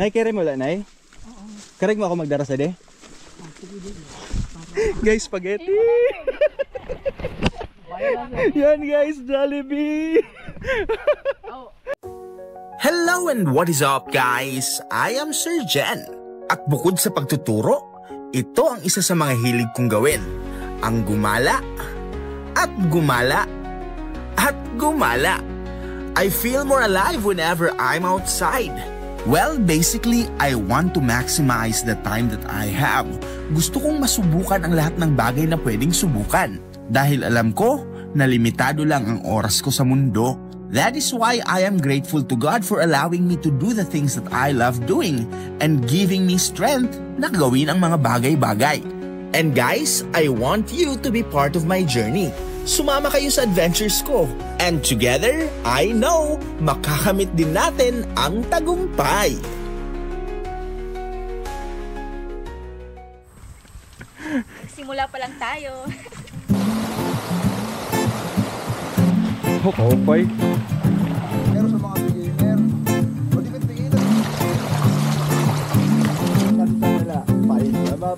Nay, kere mo lang, Nay? Oo. Karag mo ako magdara sa de? Guys, spaghetti! Yan guys, Jollibee! Hello and what is up guys? I am Sir Jen. At bukod sa pagtuturo, ito ang isa sa mga hilig kong gawin. Ang gumala, at gumala, at gumala. I feel more alive whenever I'm outside. Well, basically, I want to maximize the time that I have. Gusto kong masubukan ang lahat ng bagay na pwedeng subukan. Dahil alam ko na limitado lang ang oras ko sa mundo. That is why I am grateful to God for allowing me to do the things that I love doing and giving me strength na gawin ang mga bagay-bagay. And guys, I want you to be part of my journey. Sumama kayo sa adventures ko. And together, I know, makakamit din natin ang tagumpay. Simula pa lang tayo. Okay. Pero sa mga beginner, matigit-tigit. Kanta nila, pain na ba?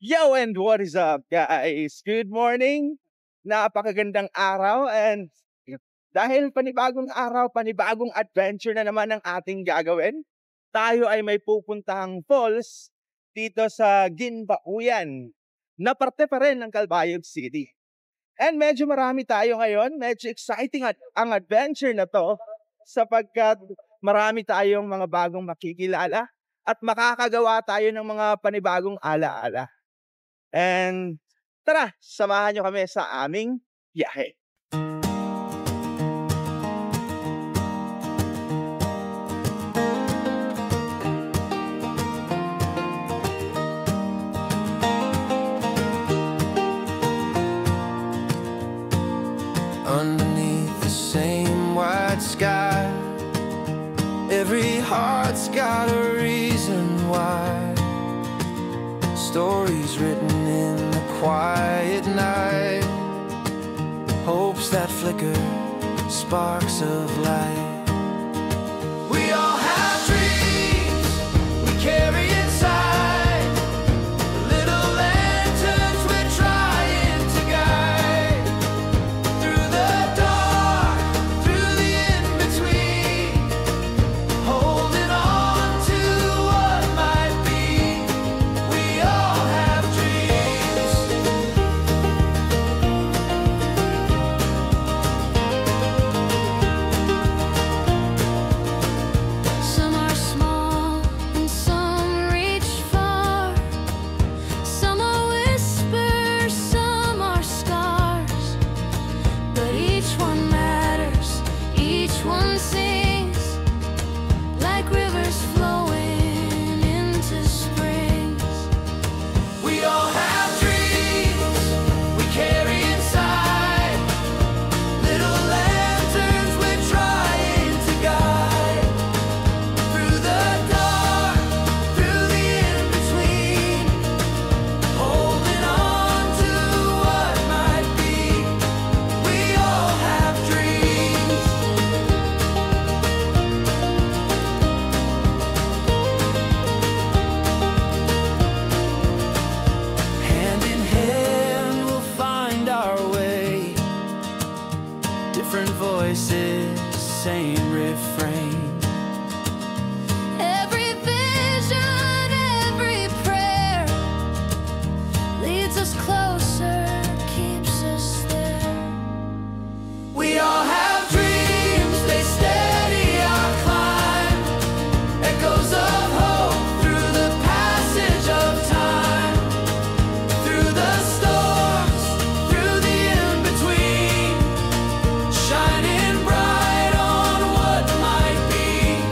Yo, and what is up guys? Good morning! Napakagandang araw and dahil panibagong araw, panibagong adventure na naman ang ating gagawin. Tayo ay may pupuntahang falls dito sa Ginbauyan na parte pa rin ng Calbayog City. And medyo marami tayo ngayon, medyo exciting ang adventure na to sapagkat marami tayong mga bagong makikilala at makakagawa tayo ng mga panibagong alaala. And tara, samahan nyo kami sa aming biyahe. Underneath the same white sky, every heart's got a reason why. Stories written in the quiet night, hopes that flicker, sparks of light. We all have dreams we carry inside, little lanterns we're trying to guide through the dark, through the in-between, holding on to what might be. We all have dreams. Some are small and some reach far. Some are whispers, some are scars. But each one matters, each one sings like rivers flowing into springs. We all have dreams we carry inside, little lanterns we're trying to guide through the dark, through the in-between, holding on to what might be. We all have dreams. Hand in hand we'll find our way, different voices, same refrain. Every vision, every prayer leads us closer, keeps us there. We all have dreams, they steady our climb, echoes of hope through the passage of time, through the storms, through the in-between, shining bright on what might be.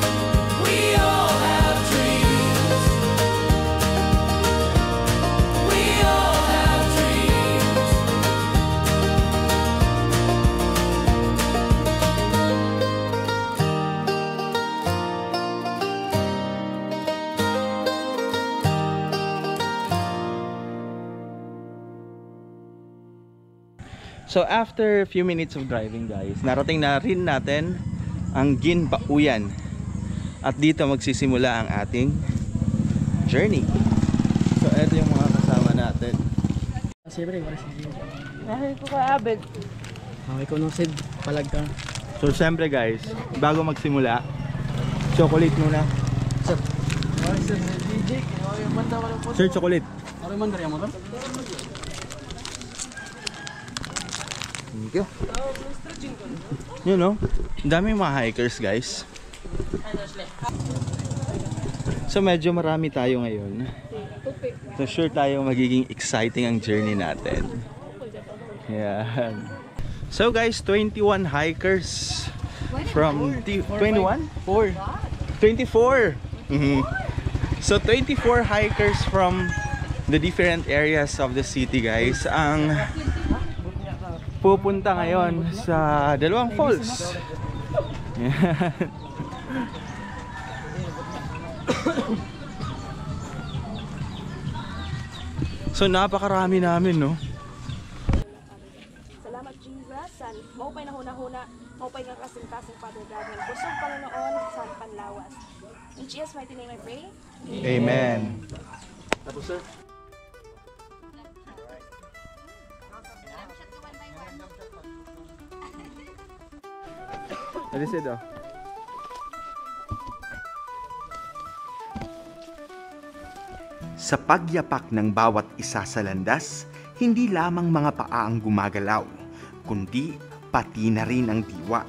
We all have dreams. We all have dreams. So after a few minutes of driving guys, narating na rin natin ang Ginbauyan. At dito magsisimula ang ating journey. So ito yung mga kasama natin. Siyempre, wala si Gio. Dahil ko ka abed. Ikaw nung Sid, palag ka. So syempre guys, bago magsimula, chocolate muna. Sir. Sir, DJ. Yung banda wala po. Sir, chocolate. Ano man dari mo to? Thank you. You know, daming mga hikers guys. So medyo marami tayo ngayon. So sure tayo magiging exciting ang journey natin. Yan. So guys, 21 hikers from 21? 4. 24. So 24 hikers from the different areas of the city guys ang pupunta ngayon sa dalawang falls. Yan. So napakarami namin, no? Salamat Jesus. San maupay na huna-huna, maupay nga kasing-kasing padagdagan. Kusog Panginoon sa panlawas. In Jesus' mighty name I pray. Amen. Tapos sir? Alisid oh. Sa pagyapak ng bawat isa sa landas, hindi lamang mga paa ang gumagalaw, kundi pati na rin ang diwa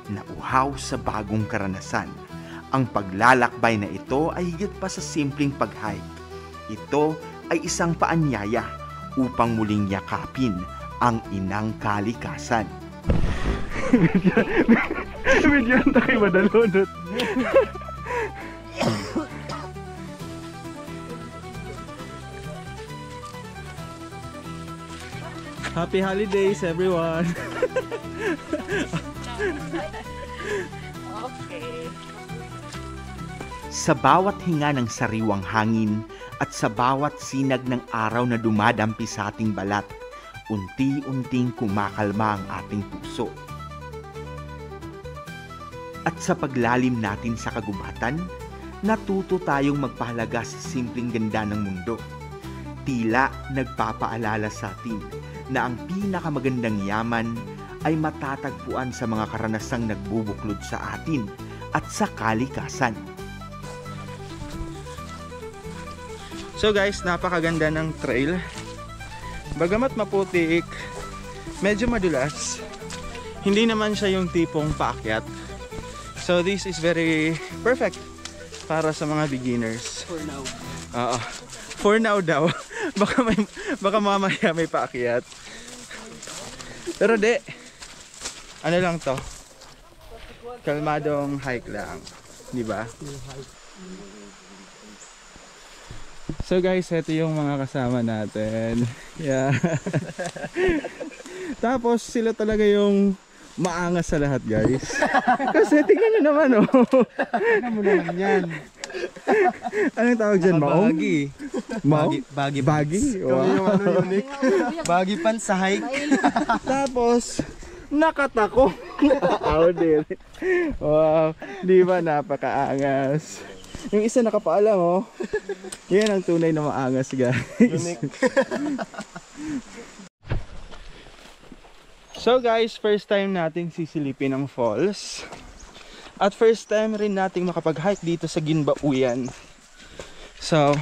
na uhaw sa bagong karanasan. Ang paglalakbay na ito ay higit pa sa simpleng pag-hike. Ito ay isang paanyaya upang muling yakapin ang inang kalikasan. Bigyan tayo madalunot. Happy holidays everyone. Okay. Sa bawat hinga ng sariwang hangin at sa bawat sinag ng araw na dumadampi sa ating balat, unti-unting kumakalma ang ating puso. At sa paglalim natin sa kagubatan, natuto tayong magpahalaga sa simpleng ganda ng mundo. Tila nagpapaalala sa atin na ang pinakamagandang yaman ay matatagpuan sa mga karanasang nagbubuklod sa atin at sa kalikasan. So guys, napakaganda ng trail. Bagamat maputik, medyo madulas. Hindi naman siya yung tipong paakyat. So this is very perfect para sa mga beginners. For now. For now daw. baka mamaya may paakyat. Pero de, ano lang to? Kalmadong hike lang, di ba? So guys, ito yung mga kasama natin. Yeah. Tapos sila talaga yung maangas sa lahat, guys. Kasi tingnan nyo naman, oh. Ano mo naman yan? Anong tawag dyan? Maong? Baggy. Baggy? Baggy? Wow. Yung ano, unique. Baggy pants sa hike. Tapos, nakatako. Out there. Wow. Di ba napakaangas? Yung isa nakapaalam, oh. Yan ang tunay na maangas, guys. Unique. So guys, first time nating sisilipin ang falls. At first time rin nating makapag-hike dito sa Ginbauyan. So,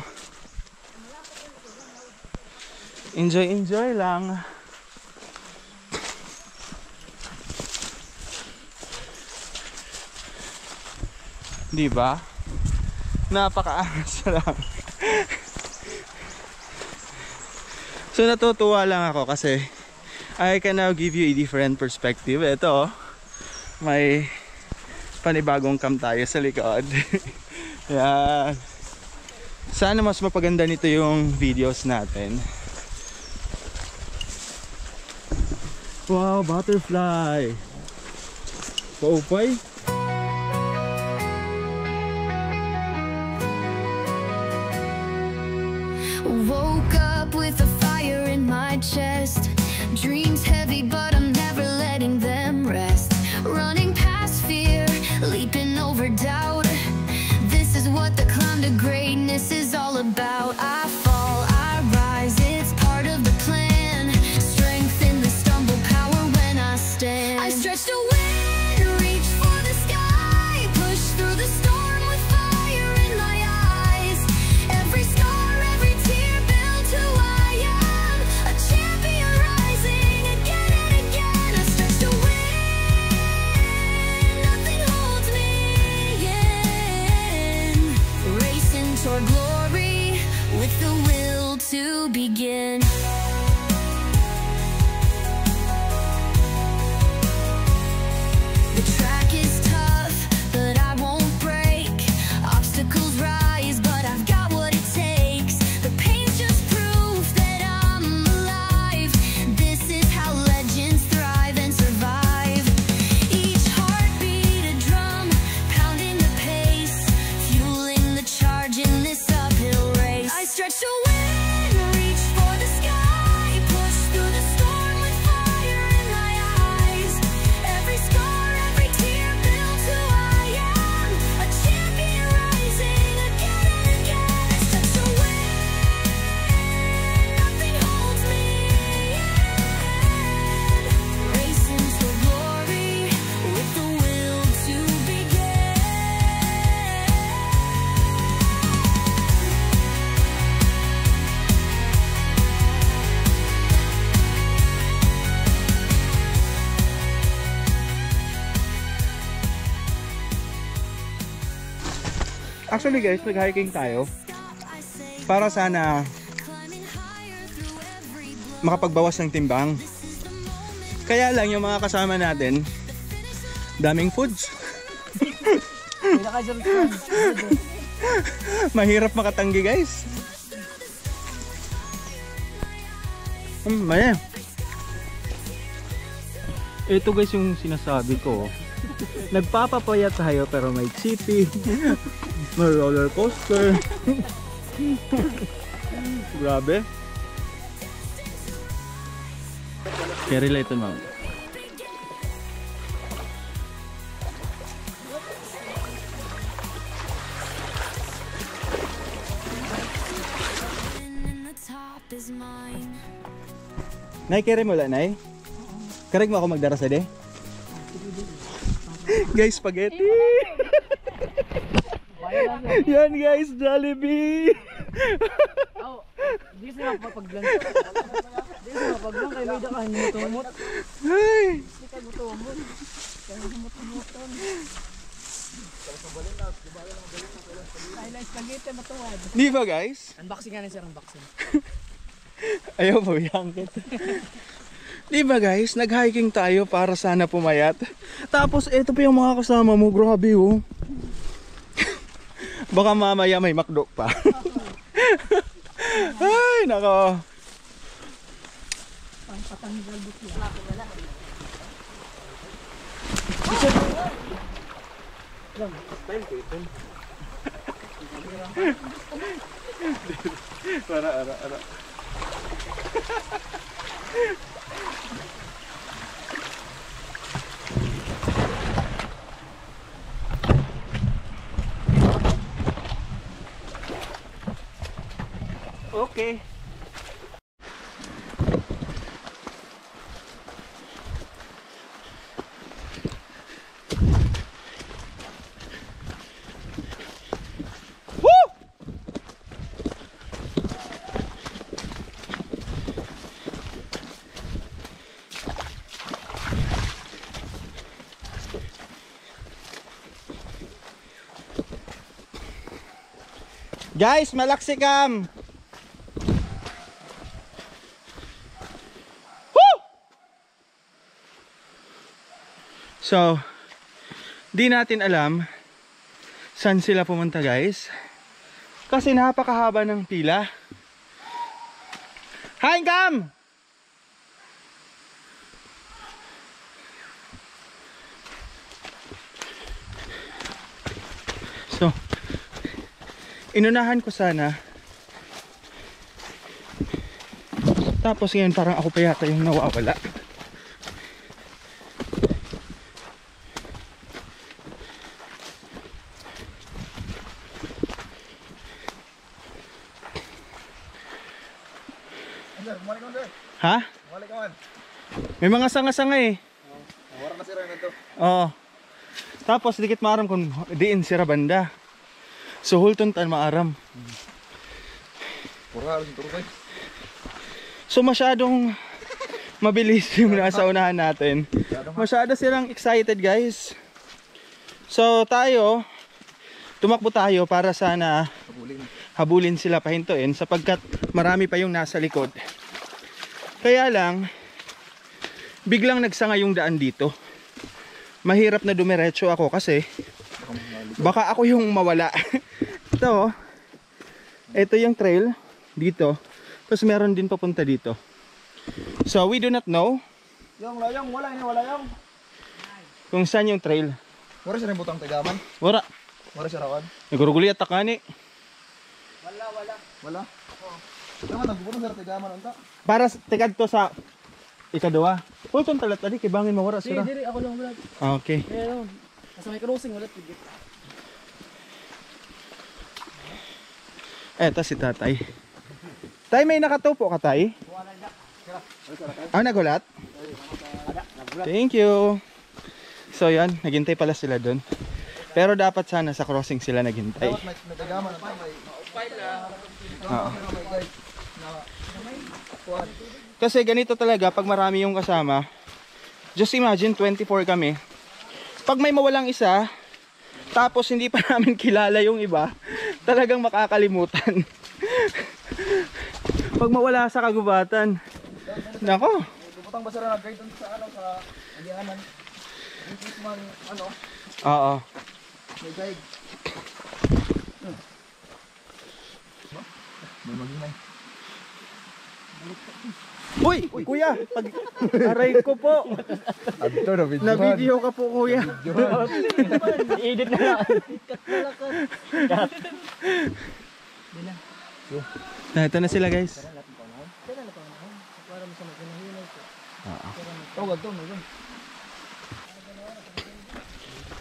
enjoy lang. Di ba? Napakaangas lang. So natutuwa lang ako kasi I can now give you a different perspective. Ito, may panibagong cam tayo sa likod. Yan. Sana mas mapaganda nito yung videos natin. Wow, butterfly. Paupay. Woke up with a fire in my chest. Dreams heavy, but I'm Actually guys, nag-hiking tayo para sana makapagbawas ng timbang. Kaya lang yung mga kasama natin, daming foods. Mahirap makatanggi guys. Maya. Ito guys yung sinasabi ko. Nagpapapayat tayo pero may chippy, may roller coaster. Grabe. Carry light on mount. Nay, carry mo lang, Nay? Karag mo ako magdarasa de? Guys, spaghetti! Yan guys, Jollibee! Di sila mapapaglan. Di sila mapaglan kaya may dakahan mo tumot. Ay! Di kayo tumot. Kaya tumot-tumuton. Ay lang spaghetti matuwad. Di ba guys? Unboxing nga na sir, unboxing. Ayaw mo yangkit. Di ba guys, nag-hiking tayo para sana pumayat. Tapos ito pa yung mga kasama mo, grabe oh. Baka mamaya may McDo pa. Ay, nako. Pangpatanggal buti. Ara. Okay. Guys, malaksi kam. So, di natin alam saan sila pumunta guys. Kasi napakahaba ng pila. Hi, Cam! So, inunahan ko sana. Tapos ngayon parang ako pa yata yung nawawala. Ha? May mga sanga-sanga eh. Wala na sira na to. Oo. Tapos dikit maaram kung diin sira banda. So hulton tan maaram. Pura halos turo kay. So masyadong mabilis yung nasa unahan natin. Masyado silang excited guys. So tayo, tumakbo tayo para sana habulin sila, pahintuin sapagkat marami pa yung nasa likod. Kaya lang, biglang nagsanga yung daan dito. Mahirap na dumiretso ako kasi baka ako yung mawala. Ito yung trail dito. Tapos meron din papunta dito. So we do not know Yung wala yung. kung saan yung trail. Wala siya butang tagaman. Wala. Wala siya rawan. Naguruguli at takani. Wala. Tama nagbubuno sa tagaman unta. Para tikad to sa ikaduha. Pulton talat tadi kay bangin mawara sila. Diri ako lang vlog. Okay. Pero sa may crossing wala tigit. Eto si tatay. Tay, may nakatupo ka tay? Nagulat? Thank you. So yan, naghintay pala sila dun. Pero dapat sana sa crossing sila naghintay. Dapat may tagaman unta may Oo. Kasi ganito talaga pag marami yung kasama. Just imagine 24 kami. Pag may mawalang isa, tapos hindi pa namin kilala yung iba, talagang makakalimutan. Pag mawala sa kagubatan, nako. Butang basura na guide sa ano sa agianan. Yung man ano. Oo. May guide. May magingay. Uy, kuya, aray ko po. Na video ka po, kuya. Edit na lang. Ito na sila, guys.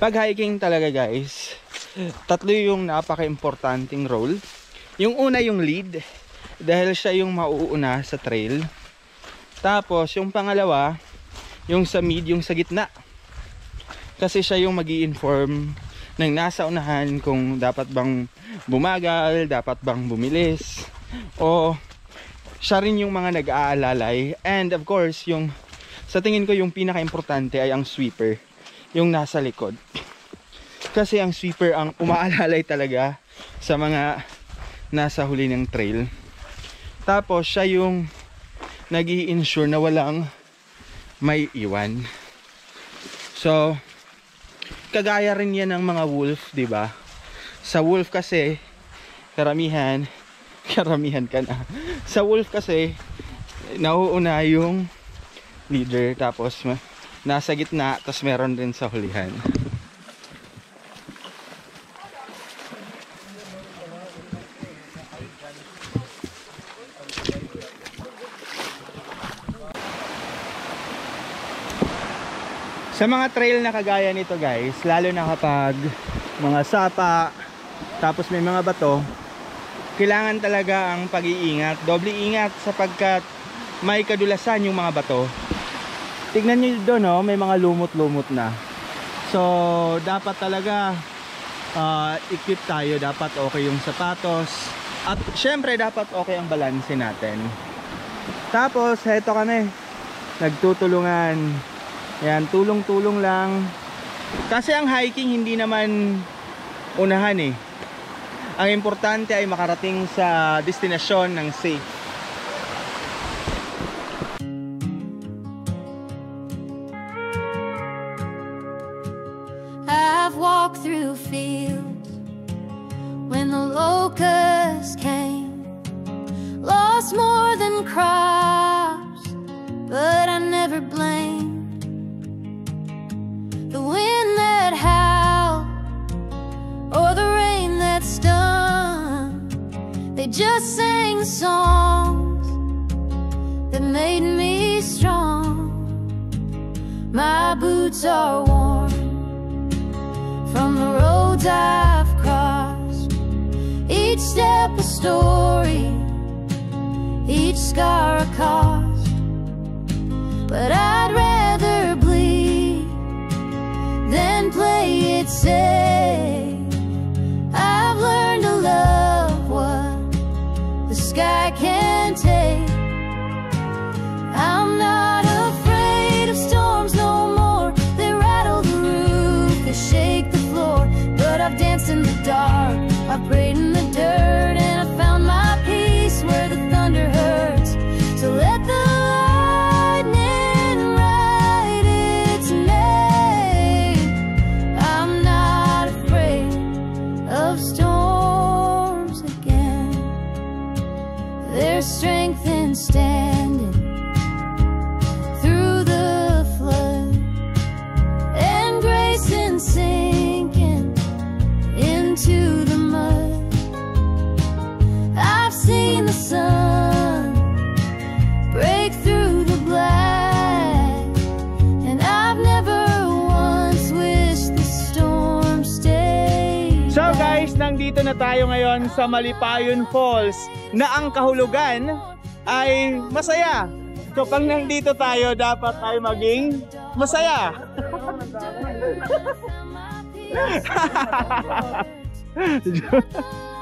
Pag hiking talaga, guys, tatlo yung napaka-importanting role. Yung una yung lead, dahil siya yung mauuna sa trail. Tapos yung pangalawa, yung sa mid, yung sa gitna, kasi siya yung magi-inform ng nasa unahan kung dapat bang bumagal, dapat bang bumilis, o siya rin yung mga nag-aalalay. And of course, yung sa tingin ko yung pinaka-importante ay ang sweeper, yung nasa likod, kasi ang sweeper ang umaalalay talaga sa mga nasa huli ng trail. Tapos siya yung nag-i-ensure na walang may iwan. So kagaya rin yan ng mga wolf, di ba? Sa wolf kasi karamihan ka na. Sa wolf kasi nauuna yung leader, tapos nasa gitna, tapos meron din sa hulihan. Sa mga trail na kagaya nito, guys, lalo na kapag mga sapa, tapos may mga bato, kailangan talaga ang pag-iingat, doble ingat, sapagkat may kadulasan yung mga bato. Tignan nyo doon, oh, may mga lumot-lumot na. So dapat talaga equip tayo, dapat okay yung sapatos, at syempre dapat okay ang balanse natin. Tapos heto kami, nagtutulungan. Yan, tulong-tulong lang. Kasi ang hiking hindi naman unahan eh. Ang importante ay makarating sa destinasyon ng safe. I've walked through fields when the locusts came, lost more than crops, but I never blamed the wind that howled or the rain that stung. They just sang songs that made me strong. My boots are warm from the roads I've crossed, each step a story, each scar a cost. But I'd rather bleed than play it safe. I've learned to love what the sky can take. I'm not afraid of storms no more. They rattle the roof, they shake the floor. But I've danced in the dark, I've prayed in the dirt, and I found my peace where the thunder hurts. So let the strength in standing through the flood, and grace in sinking into the mud. I've seen the sun break through the black, and I've never once wished the storm stayed. So guys, nandito na tayo ngayon sa Malipayon Falls, na ang kahulugan ay masaya. So pag nandito tayo, dapat tayo maging masaya.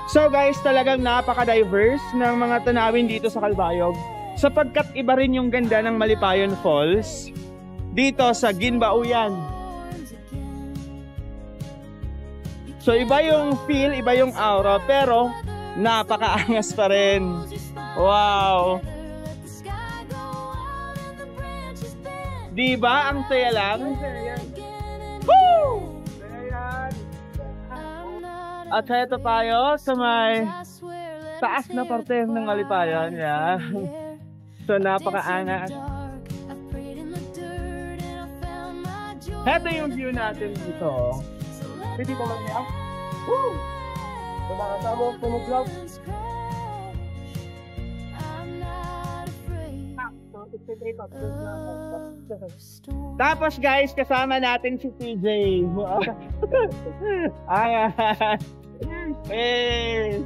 So guys, talagang napaka-diverse ng mga tanawin dito sa Calbayog, sapagkat iba rin yung ganda ng Malipayon Falls dito sa Ginbauyan. So iba yung feel, iba yung aura, pero napakaangas pa rin. Wow! Diba? Ang saya lang. Woo! At heto tayo sa may taas na parte ng Alipayan. Yan. So napakaangas. Heto yung view natin dito. Pwede ko lang niya. Woo! Tumakasama ko pumuklap. Tapos guys, kasama natin si TJ. Ayan. Hey!